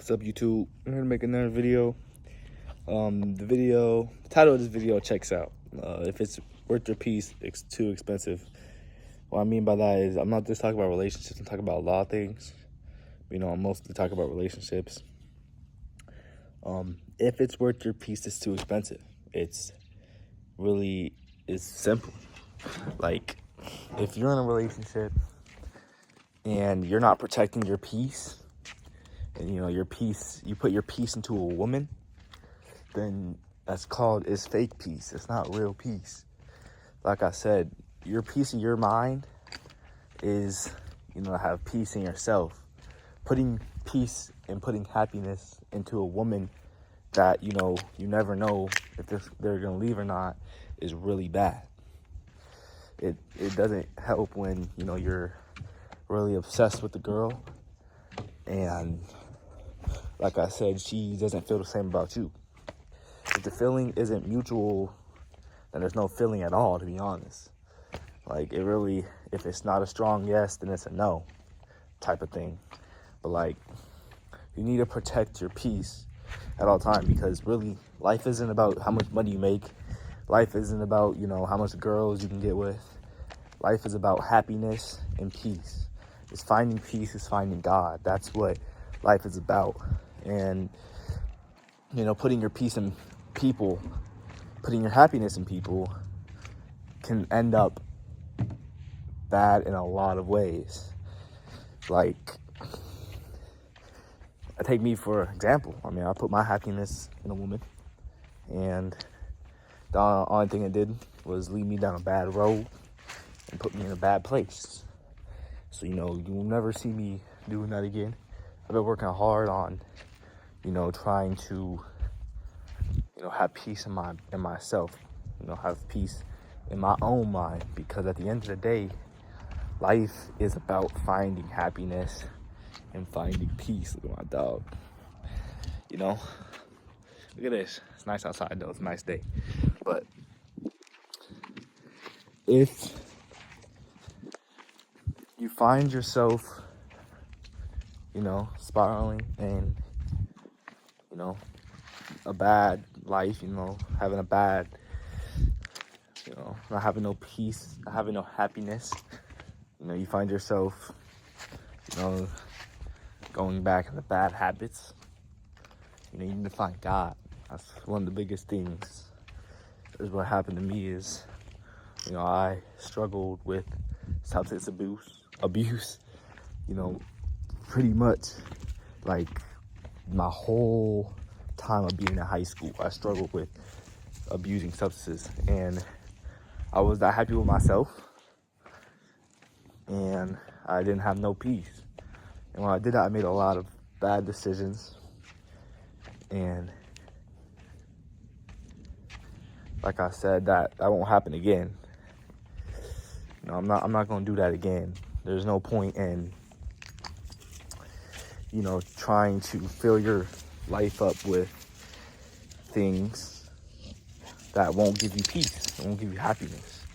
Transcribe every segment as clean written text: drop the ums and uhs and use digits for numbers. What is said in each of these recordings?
What's up, YouTube? I'm here to make another video. The title of this video checks out. If it's worth your peace, it's too expensive. What I mean by that is I'm not just talking about relationships. I'm talking about a lot of things. I'm mostly talking about relationships. If it's worth your peace, it's too expensive. It's simple. Like, if you're in a relationship and you're not protecting your peace, and you put your peace into a woman, then it's fake peace. It's not real peace. Like I said, your peace in your mind is, have peace in yourself. Putting peace and putting happiness into a woman that, you never know if they're going to leave or not is really bad. It doesn't help when, you're really obsessed with the girl and, like I said, she doesn't feel the same about you. If the feeling isn't mutual, then there's no feeling at all, to be honest. Like, if it's not a strong yes, then it's a no type of thing. But, you need to protect your peace at all times, because really, life isn't about how much money you make. Life isn't about, how much girls you can get with. Life is about happiness and peace. It's finding peace, it's finding God. That's what life is about. And, putting your peace in people, putting your happiness in people can end up bad in a lot of ways. Like, take me for example. I put my happiness in a woman, and the only thing it did was lead me down a bad road and put me in a bad place. So, you'll never see me doing that again. I've been working hard on, trying to, have peace in myself, have peace in my own mind, because at the end of the day, life is about finding happiness and finding peace. Look at my dog. Look at this. It's nice outside though. It's a nice day. But if you find yourself, spiraling and, a bad life, having a bad, not having no peace, not having no happiness, you find yourself, going back into bad habits, you need to find God. That's one of the biggest things. Is what happened to me is, I struggled with substance abuse, pretty much like my whole time of being in high school. I struggled with abusing substances, and I was not happy with myself, and I didn't have no peace. And when I did that, I made a lot of bad decisions, and like I said, that won't happen again. I'm not gonna do that again. There's no point in, trying to fill your life up with things that won't give you peace, that won't give you happiness.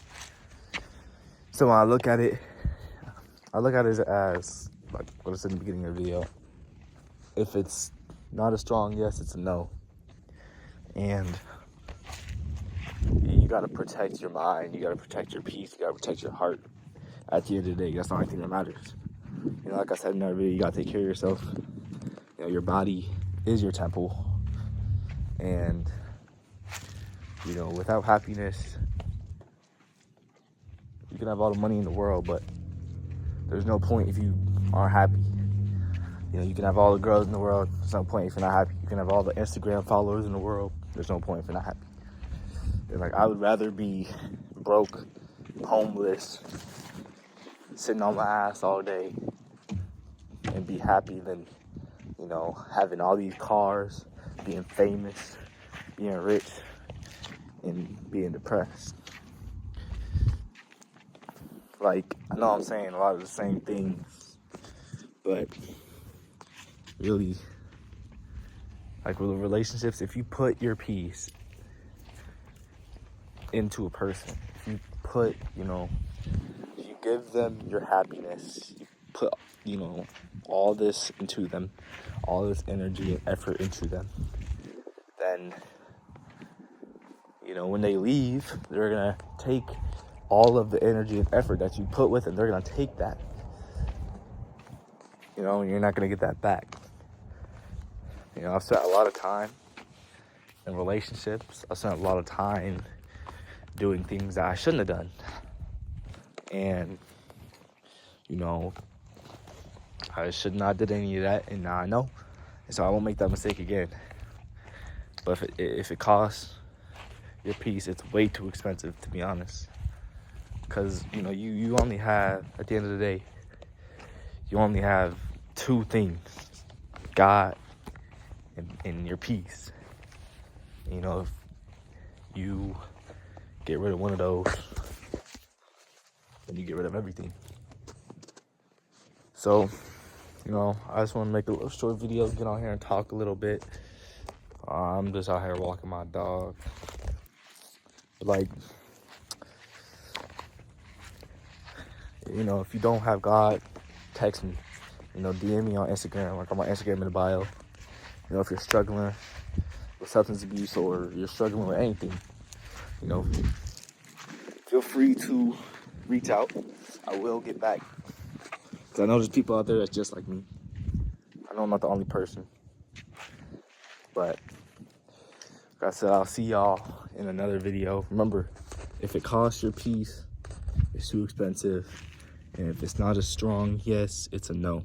So when I look at it as, like what I said in the beginning of the video, if it's not a strong yes, it's a no. And you gotta protect your mind, you gotta protect your peace, you gotta protect your heart. At the end of the day, that's the only thing that matters. Like I said in that video, you gotta take care of yourself. Your body is your temple. And, without happiness, you can have all the money in the world, but there's no point if you aren't happy. You can have all the girls in the world, there's no point if you're not happy. You can have all the Instagram followers in the world, there's no point if you're not happy. And I would rather be broke, homeless, sitting on my ass all day and be happy than, having all these cars, being famous, being rich, and being depressed. I know I'm saying a lot of the same things, but really, with the relationships, if you put your peace into a person, if you put, if you give them your happiness, you put, all this into them, all this energy and effort into them, then, you know, when they leave, they're gonna take all of the energy and effort that you put with them. They're gonna take that, you know, and you're not gonna get that back. You know, I've spent a lot of time in relationships. I've spent a lot of time doing things that I shouldn't have done. And, you know, I should not did any of that, and now I know. And so I won't make that mistake again. But if it costs your peace, it's way too expensive, to be honest. Because, you know, you only have, at the end of the day, you only have two things: God and your peace. You know, if you get rid of one of those, then you get rid of everything. So, you know, I just want to make a little short video, get on here and talk a little bit. I'm just out here walking my dog. But like, you know, if you don't have God, text me. You know, DM me on Instagram. Like, on my Instagram in the bio. You know, if you're struggling with substance abuse or you're struggling with anything, you know, feel free to reach out. I will get back. Because I know there's people out there that's just like me. I know I'm not the only person. But, like I said, I'll see y'all in another video. Remember, if it costs your peace, it's too expensive. And if it's not as strong, yes, it's a no.